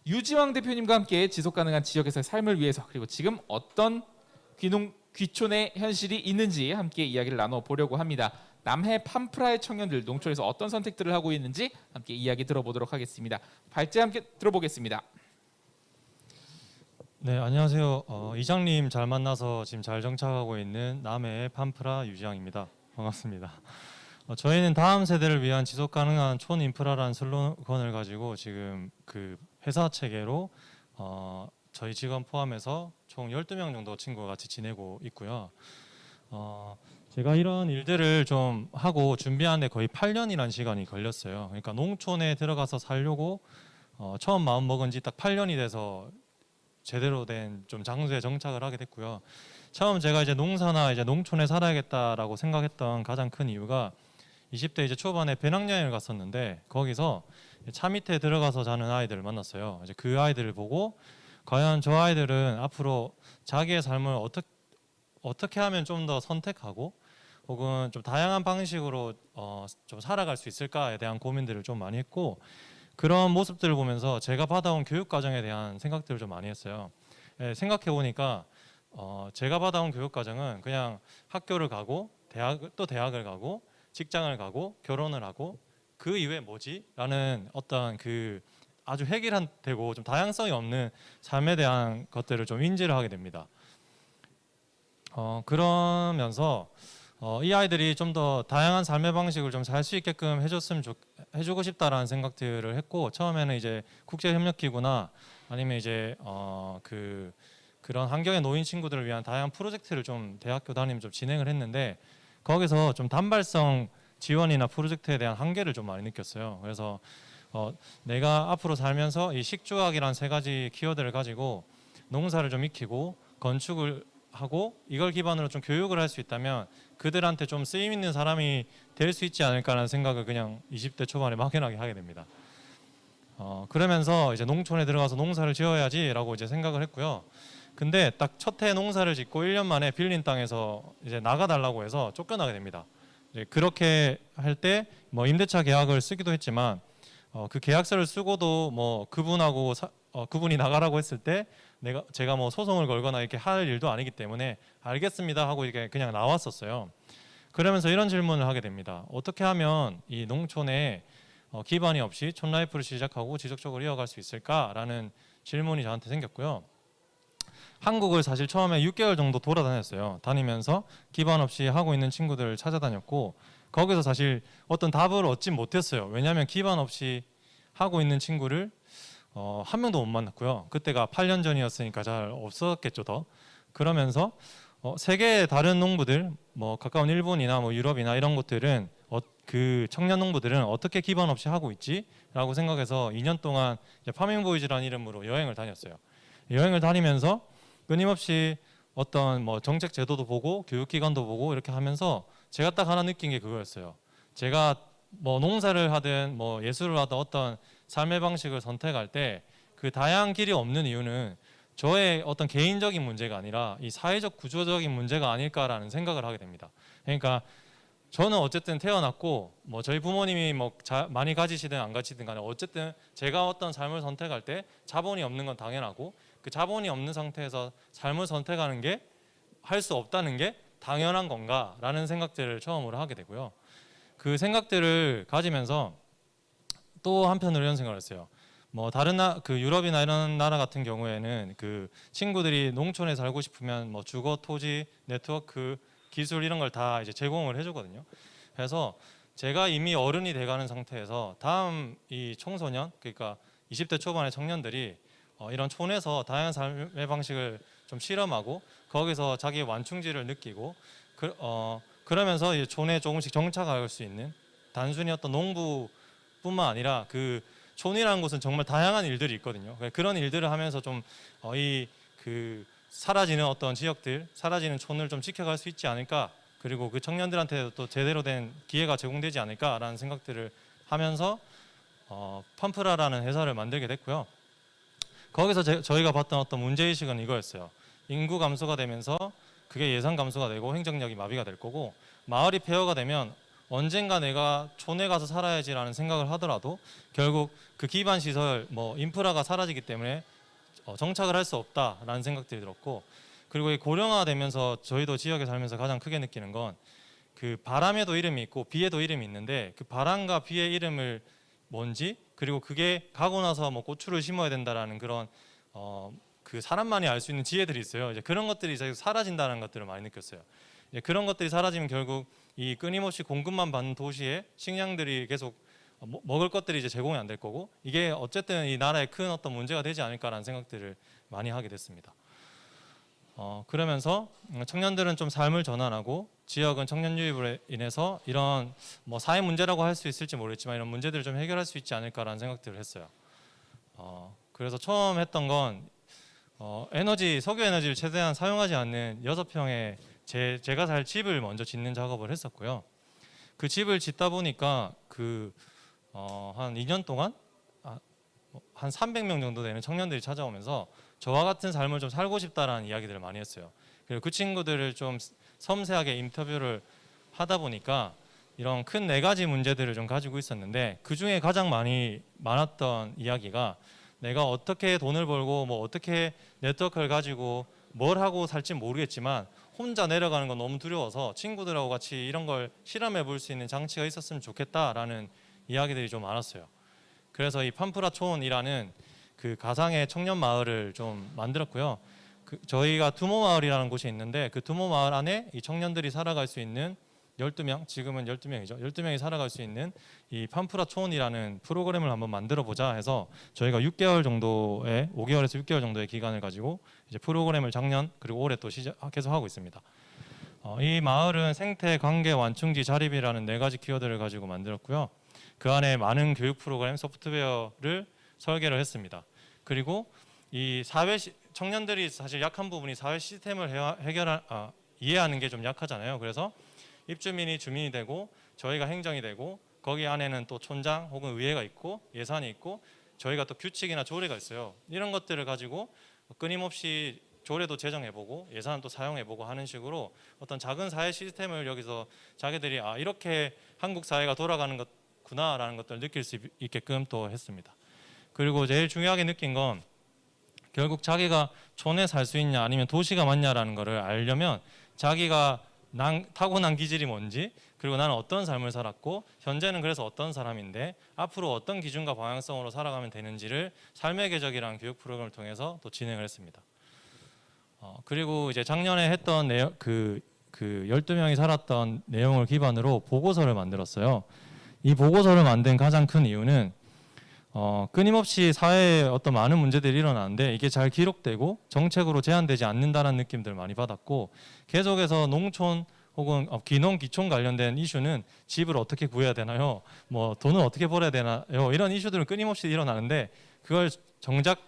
유지왕 대표님과 함께 지속가능한 지역에서의 삶을 위해서 그리고 지금 어떤 귀촌의 현실이 있는지 함께 이야기를 나눠보려고 합니다. 남해 팜프라의 청년들 농촌에서 어떤 선택들을 하고 있는지 함께 이야기 들어보도록 하겠습니다. 발제 함께 들어보겠습니다. 네, 안녕하세요. 이장님 잘 만나서 지금 잘 정착하고 있는 남해의 팜프라 유지왕입니다. 반갑습니다. 저희는 다음 세대를 위한 지속 가능한 촌 인프라라는 슬로건을 가지고 지금 그 회사 체계로 저희 직원 포함해서 총 12명 정도 친구가 같이 지내고 있고요. 제가 이런 일들을 좀 하고 준비하는데 거의 8년이라는 시간이 걸렸어요. 그러니까 농촌에 들어가서 살려고 처음 마음 먹은 지 딱 8년이 돼서 제대로 된 좀 장소에 정착을 하게 됐고요. 처음 제가 이제 농사나 이제 농촌에 살아야겠다라고 생각했던 가장 큰 이유가 20대 이제 초반에 배낭여행을 갔었는데 거기서 차 밑에 들어가서 자는 아이들을 만났어요. 이제 그 아이들을 보고 과연 저 아이들은 앞으로 자기의 삶을 어떻게 하면 좀 더 선택하고 혹은 좀 다양한 방식으로 좀 살아갈 수 있을까에 대한 고민들을 좀 많이 했고 그런 모습들을 보면서 제가 받아온 교육 과정에 대한 생각들을 좀 많이 했어요. 생각해 보니까 제가 받아온 교육 과정은 그냥 학교를 가고 대학을 가고 직장을 가고 결혼을 하고 그 이외에 뭐지? 라는 어떤 그 아주 획일화되고 좀 다양성이 없는 삶에 대한 것들을 좀 인지를 하게 됩니다. 그러면서 이 아이들이 좀 더 다양한 삶의 방식을 좀 살 수 있게끔 해주고 싶다라는 생각들을 했고 처음에는 이제 국제협력기구나 아니면 이제 그런 환경에 놓인 친구들을 위한 다양한 프로젝트를 좀 대학교 다니면 좀 진행을 했는데 거기서 좀 단발성 지원이나 프로젝트에 대한 한계를 좀 많이 느꼈어요. 그래서 내가 앞으로 살면서 이 식주학이라는 세 가지 키워드를 가지고 농사를 좀 익히고 건축을 하고 이걸 기반으로 좀 교육을 할 수 있다면 그들한테 좀 쓰임 있는 사람이 될 수 있지 않을까라는 생각을 그냥 20대 초반에 막연하게 하게 됩니다. 그러면서 이제 농촌에 들어가서 농사를 지어야지라고 이제 생각을 했고요. 근데 딱 첫 해 농사를 짓고 1년 만에 빌린 땅에서 이제 나가달라고 해서 쫓겨나게 됩니다. 그렇게 할 때 뭐 임대차 계약을 쓰기도 했지만 그 계약서를 쓰고도 뭐 그분이 나가라고 했을 때 제가 뭐 소송을 걸거나 이렇게 할 일도 아니기 때문에 알겠습니다 하고 이게 그냥 나왔었어요. 그러면서 이런 질문을 하게 됩니다. 어떻게 하면 이 농촌에 기반이 없이 촌라이프를 시작하고 지속적으로 이어갈 수 있을까라는 질문이 저한테 생겼고요. 한국을 사실 처음에 6개월 정도 돌아다녔어요. 다니면서 기반 없이 하고 있는 친구들을 찾아다녔고 거기서 사실 어떤 답을 얻진 못했어요. 왜냐하면 기반 없이 하고 있는 친구를 한 명도 못 만났고요. 그때가 8년 전이었으니까 잘 없었겠죠 더. 그러면서 세계의 다른 농부들, 뭐 가까운 일본이나 뭐 유럽이나 이런 곳들은 그 청년 농부들은 어떻게 기반 없이 하고 있지?라고 생각해서 2년 동안 파밍보이즈라는 이름으로 여행을 다녔어요. 여행을 다니면서 끊임없이 어떤 뭐 정책 제도도 보고 교육기관도 보고 이렇게 하면서 제가 딱 하나 느낀 게 그거였어요. 제가 뭐 농사를 하든 뭐 예술을 하든 어떤 삶의 방식을 선택할 때 그 다양한 길이 없는 이유는 저의 어떤 개인적인 문제가 아니라 이 사회적 구조적인 문제가 아닐까라는 생각을 하게 됩니다. 그러니까 저는 어쨌든 태어났고 뭐 저희 부모님이 뭐 많이 가지시든 안 가지시든 간에 어쨌든 제가 어떤 삶을 선택할 때 자본이 없는 건 당연하고 그 자본이 없는 상태에서 삶을 선택하는 게 할 수 없다는 게 당연한 건가라는 생각들을 처음으로 하게 되고요. 그 생각들을 가지면서 또 한편으로 이런 생각을 했어요. 뭐 다른 그 유럽이나 이런 나라 같은 경우에는 그 친구들이 농촌에 살고 싶으면 뭐 주거, 토지, 네트워크, 기술 이런 걸 다 이제 제공을 해주거든요. 그래서 제가 이미 어른이 돼가는 상태에서 다음 이 청소년, 그러니까 20대 초반의 청년들이 이런 촌에서 다양한 삶의 방식을 좀 실험하고 거기서 자기의 완충지를 느끼고 그러면서 이 촌에 조금씩 정착할 수 있는 단순히 어떤 농부뿐만 아니라 그 촌이라는 곳은 정말 다양한 일들이 있거든요. 그런 일들을 하면서 좀 사라지는 어떤 지역들, 사라지는 촌을 좀 지켜갈 수 있지 않을까. 그리고 그 청년들한테 또 제대로 된 기회가 제공되지 않을까라는 생각들을 하면서 팜프라라는 회사를 만들게 됐고요. 거기서 저희가 봤던 어떤 문제의식은 이거였어요. 인구 감소가 되면서 그게 예산 감소가 되고 행정력이 마비가 될 거고 마을이 폐허가 되면 언젠가 내가 촌에 가서 살아야지라는 생각을 하더라도 결국 그 기반 시설 뭐 인프라가 사라지기 때문에 정착을 할 수 없다라는 생각들이 들었고, 그리고 이 고령화되면서 저희도 지역에 살면서 가장 크게 느끼는 건 그 바람에도 이름이 있고 비에도 이름이 있는데 그 바람과 비의 이름을 뭔지, 그리고 그게 가고 나서 뭐 고추를 심어야 된다라는 그런 그 사람만이 알 수 있는 지혜들이 있어요. 이제 그런 것들이 이제 사라진다는 것들을 많이 느꼈어요. 이제 그런 것들이 사라지면 결국 이 끊임없이 공급만 받는 도시에 식량들이 계속 먹을 것들이 이제 제공이 안 될 거고, 이게 어쨌든 이 나라에 큰 어떤 문제가 되지 않을까라는 생각들을 많이 하게 됐습니다. 그러면서 청년들은 좀 삶을 전환하고 지역은 청년 유입으로 인해서 이런 뭐 사회 문제라고 할 수 있을지 모르겠지만 이런 문제들을 좀 해결할 수 있지 않을까라는 생각들을 했어요. 그래서 처음 했던 건 석유 에너지를 최대한 사용하지 않는 6평의 제가 살 집을 먼저 짓는 작업을 했었고요. 그 집을 짓다 보니까 한 2년 동안 한 300명 정도 되는 청년들이 찾아오면서 저와 같은 삶을 좀 살고 싶다라는 이야기들을 많이 했어요. 그리고 그 친구들을 좀 섬세하게 인터뷰를 하다 보니까 이런 큰 4가지 문제들을 좀 가지고 있었는데, 그 중에 가장 많았던 이야기가 내가 어떻게 돈을 벌고 뭐 어떻게 네트워크를 가지고 뭘 하고 살지 모르겠지만 혼자 내려가는 건 너무 두려워서 친구들하고 같이 이런 걸 실험해 볼 수 있는 장치가 있었으면 좋겠다라는 이야기들이 좀 많았어요. 그래서 이 판프라촌이라는 그 가상의 청년 마을을 좀 만들었고요. 저희가 두모 마을이라는 곳이 있는데 그 두모 마을 안에 이 청년들이 살아갈 수 있는 12명, 지금은 12명이죠. 12명이 살아갈 수 있는 이 판프라촌이라는 프로그램을 한번 만들어 보자 해서 저희가 6개월 정도의 5개월에서 6개월 정도의 기간을 가지고 이제 프로그램을 작년 그리고 올해 또 계속 하고 있습니다. 이 마을은 생태, 관계, 완충지, 자립이라는 4가지 키워드를 가지고 만들었고요. 그 안에 많은 교육 프로그램, 소프트웨어를 설계를 했습니다. 그리고 이 청년들이 사실 약한 부분이 사회 시스템을 이해하는 게 좀 약하잖아요. 그래서 입주민이 주민이 되고 저희가 행정이 되고 거기 안에는 또 촌장 혹은 의회가 있고 예산이 있고 저희가 또 규칙이나 조례가 있어요. 이런 것들을 가지고 끊임없이 조례도 제정해보고 예산도 사용해보고 하는 식으로 어떤 작은 사회 시스템을 여기서 자기들이 이렇게 한국 사회가 돌아가는 것구나라는 것들을 느낄 수 있게끔 또 했습니다. 그리고 제일 중요하게 느낀 건 결국 자기가 촌에 살 수 있냐 아니면 도시가 맞냐라는 거를 알려면 자기가 타고난 기질이 뭔지, 그리고 나는 어떤 삶을 살았고 현재는 그래서 어떤 사람인데 앞으로 어떤 기준과 방향성으로 살아가면 되는지를 삶의 궤적이라는 교육 프로그램을 통해서 또 진행을 했습니다. 그리고 이제 작년에 했던 그 12명이 살았던 내용을 기반으로 보고서를 만들었어요. 이 보고서를 만든 가장 큰 이유는 끊임없이 사회에 어떤 많은 문제들이 일어나는데 이게 잘 기록되고 정책으로 제한되지 않는다는 느낌들을 많이 받았고, 계속해서 농촌 혹은 귀농 귀촌 관련된 이슈는 집을 어떻게 구해야 되나요? 뭐 돈을 어떻게 벌어야 되나요? 이런 이슈들은 끊임없이 일어나는데 그걸 정작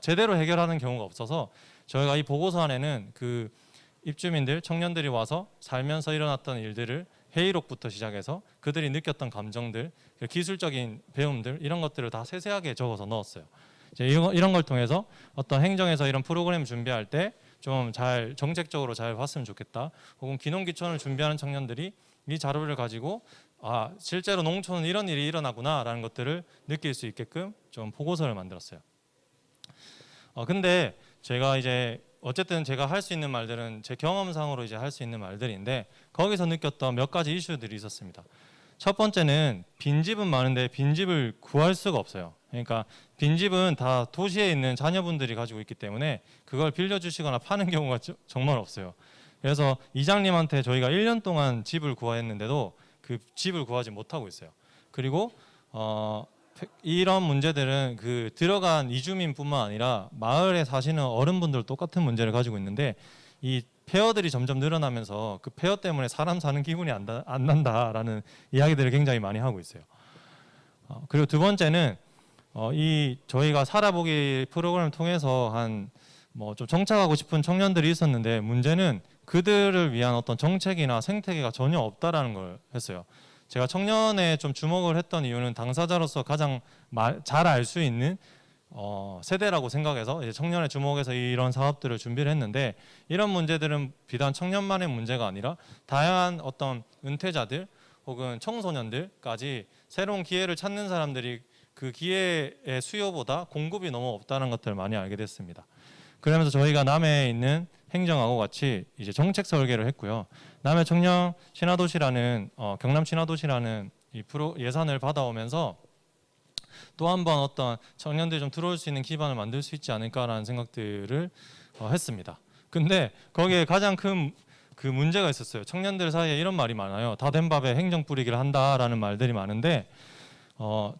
제대로 해결하는 경우가 없어서 저희가 이 보고서 안에는 그 입주민들, 청년들이 와서 살면서 일어났던 일들을 회의록부터 시작해서 그들이 느꼈던 감정들, 기술적인 배움들 이런 것들을 다 세세하게 적어서 넣었어요. 이제 이런 걸 통해서 어떤 행정에서 이런 프로그램 준비할 때 좀 잘 정책적으로 잘 봤으면 좋겠다. 혹은 귀농귀촌을 준비하는 청년들이 이 자료를 가지고 실제로 농촌은 이런 일이 일어나구나라는 것들을 느낄 수 있게끔 좀 보고서를 만들었어요. 근데 제가 이제 어쨌든 제가 할 수 있는 말들은 제 경험상으로 이제 할 수 있는 말들인데 거기서 느꼈던 몇 가지 이슈들이 있었습니다. 첫 번째는 빈집은 많은데 빈집을 구할 수가 없어요. 그러니까 빈집은 다 도시에 있는 자녀분들이 가지고 있기 때문에 그걸 빌려주시거나 파는 경우가 정말 없어요. 그래서 이장님한테 저희가 1년 동안 집을 구했는데도 그 집을 구하지 못하고 있어요. 그리고 이런 문제들은 그 들어간 이주민뿐만 아니라 마을에 사시는 어른분들 똑같은 문제를 가지고 있는데 이 폐허들이 점점 늘어나면서 그 폐허 때문에 사람 사는 기분이 안 난다라는 이야기들을 굉장히 많이 하고 있어요. 그리고 두 번째는 이 저희가 살아보기 프로그램을 통해서 한 뭐 좀 정착하고 싶은 청년들이 있었는데 문제는 그들을 위한 어떤 정책이나 생태계가 전혀 없다라는 걸 했어요. 제가 청년에 좀 주목을 했던 이유는 당사자로서 가장 잘 알 수 있는 세대라고 생각해서 이제 청년에 주목해서 이런 사업들을 준비를 했는데 이런 문제들은 비단 청년만의 문제가 아니라 다양한 어떤 은퇴자들 혹은 청소년들까지 새로운 기회를 찾는 사람들이 그 기회의 수요보다 공급이 너무 없다는 것들을 많이 알게 됐습니다. 그러면서 저희가 남해에 있는 행정하고 같이 이제 정책 설계를 했고요. 남해 청년 친화도시라는 경남 친화도시라는 이 예산을 받아오면서 또 한 번 어떤 청년들이 좀 들어올 수 있는 기반을 만들 수 있지 않을까라는 생각들을 했습니다. 근데 거기에 가장 큰 그 문제가 있었어요. 청년들 사이에 이런 말이 많아요. 다 된 밥에 행정 뿌리기를 한다라는 말들이 많은데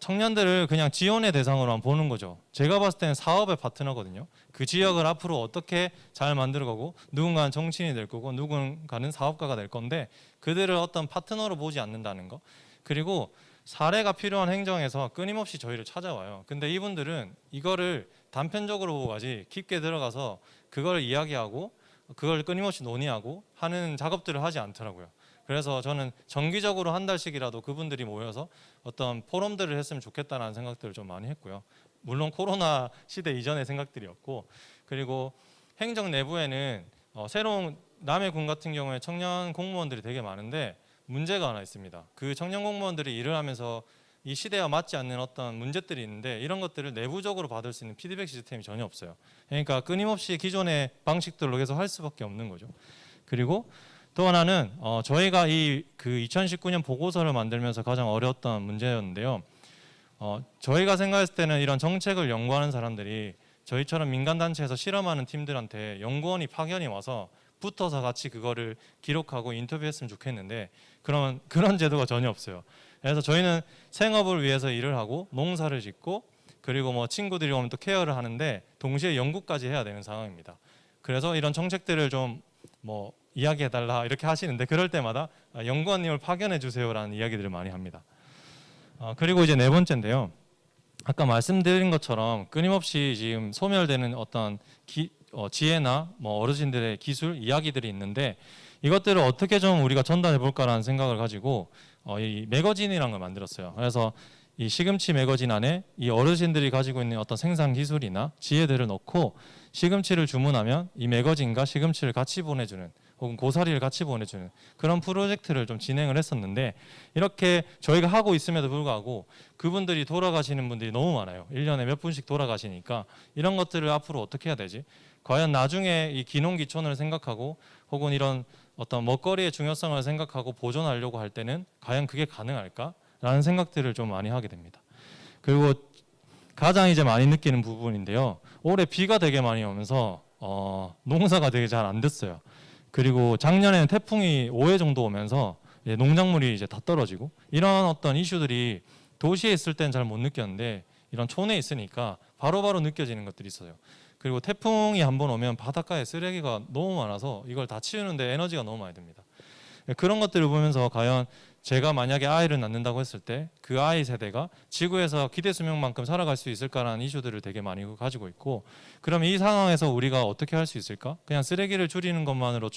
청년들을 그냥 지원의 대상으로만 보는 거죠. 제가 봤을 때는 사업의 파트너거든요. 그 지역을 앞으로 어떻게 잘 만들어가고 누군가는 정치인이 될 거고 누군가는 사업가가 될 건데 그들을 어떤 파트너로 보지 않는다는 거. 그리고 사례가 필요한 행정에서 끊임없이 저희를 찾아와요. 근데 이분들은 이거를 단편적으로 보고 가지 깊게 들어가서 그걸 이야기하고 그걸 끊임없이 논의하고 하는 작업들을 하지 않더라고요. 그래서 저는 정기적으로 한 달씩이라도 그분들이 모여서 어떤 포럼들을 했으면 좋겠다는 생각들을 좀 많이 했고요. 물론 코로나 시대 이전의 생각들이었고, 그리고 행정 내부에는 새로운 남해군 같은 경우에 청년 공무원들이 되게 많은데 문제가 하나 있습니다. 그 청년 공무원들이 일을 하면서 이 시대와 맞지 않는 어떤 문제들이 있는데 이런 것들을 내부적으로 받을 수 있는 피드백 시스템이 전혀 없어요. 그러니까 끊임없이 기존의 방식들로 계속 할 수밖에 없는 거죠. 그리고 또 하나는 저희가 이 그 2019년 보고서를 만들면서 가장 어려웠던 문제였는데요. 저희가 생각했을 때는 이런 정책을 연구하는 사람들이 저희처럼 민간단체에서 실험하는 팀들한테 연구원이 파견이 와서 붙어서 같이 그거를 기록하고 인터뷰했으면 좋겠는데 그런 제도가 전혀 없어요. 그래서 저희는 생업을 위해서 일을 하고 농사를 짓고 그리고 뭐 친구들이 오면 또 케어를 하는데 동시에 연구까지 해야 되는 상황입니다. 그래서 이런 정책들을 좀 뭐 이야기해달라 이렇게 하시는데 그럴 때마다 연구원님을 파견해 주세요라는 이야기들을 많이 합니다. 그리고 이제 네 번째인데요. 아까 말씀드린 것처럼 끊임없이 지금 소멸되는 어떤 지혜나 뭐 어르신들의 기술 이야기들이 있는데 이것들을 어떻게 좀 우리가 전달해 볼까라는 생각을 가지고 이 매거진이라는 걸 만들었어요. 그래서 이 시금치 매거진 안에 이 어르신들이 가지고 있는 어떤 생산 기술이나 지혜들을 넣고 시금치를 주문하면 이 매거진과 시금치를 같이 보내주는 혹은 고사리를 같이 보내주는 그런 프로젝트를 좀 진행을 했었는데 이렇게 저희가 하고 있음에도 불구하고 그분들이 돌아가시는 분들이 너무 많아요. 1년에 몇 분씩 돌아가시니까 이런 것들을 앞으로 어떻게 해야 되지? 과연 나중에 이 기농기촌을 생각하고 혹은 이런 어떤 먹거리의 중요성을 생각하고 보존하려고 할 때는 과연 그게 가능할까? 라는 생각들을 좀 많이 하게 됩니다. 그리고 가장 이제 많이 느끼는 부분인데요. 올해 비가 되게 많이 오면서 농사가 되게 잘 안 됐어요. 그리고 작년에는 태풍이 5회 정도 오면서 농작물이 이제 다 떨어지고 이런 어떤 이슈들이 도시에 있을 땐 잘 못 느꼈는데 이런 촌에 있으니까 바로바로 느껴지는 것들이 있어요. 그리고 태풍이 한번 오면 바닷가에 쓰레기가 너무 많아서 이걸 다 치우는데 에너지가 너무 많이 듭니다. 그런 것들을 보면서 과연 제가 만약에 아이를 낳는다고 했을 때 그 아이 세대가 지구에서 기대 수명만큼 살아갈 수 있을까라는 이슈들을 되게 많이 가지고 있고 그럼 이 상황에서 우리가 어떻게 할 수 있을까? 그냥 쓰레기를 줄이는 것만으로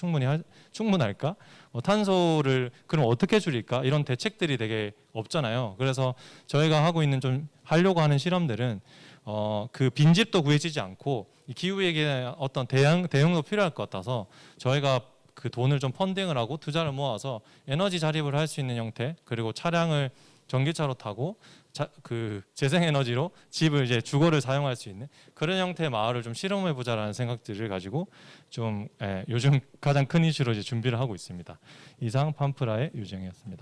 충분할까? 탄소를 그럼 어떻게 줄일까? 이런 대책들이 되게 없잖아요. 그래서 저희가 하고 있는 좀 하려고 하는 실험들은 그 빈집도 구해지지 않고 이 기후위기에 어떤 대응도 필요할 것 같아서 저희가 그 돈을 좀 펀딩을 하고 투자를 모아서 에너지 자립을 할 수 있는 형태 그리고 차량을 전기차로 타고 그 재생에너지로 집을 이제 주거를 사용할 수 있는 그런 형태의 마을을 좀 실험해 보자라는 생각들을 가지고 좀 요즘 가장 큰 이슈로 이제 준비를 하고 있습니다. 이상 팜프라의 유정이었습니다.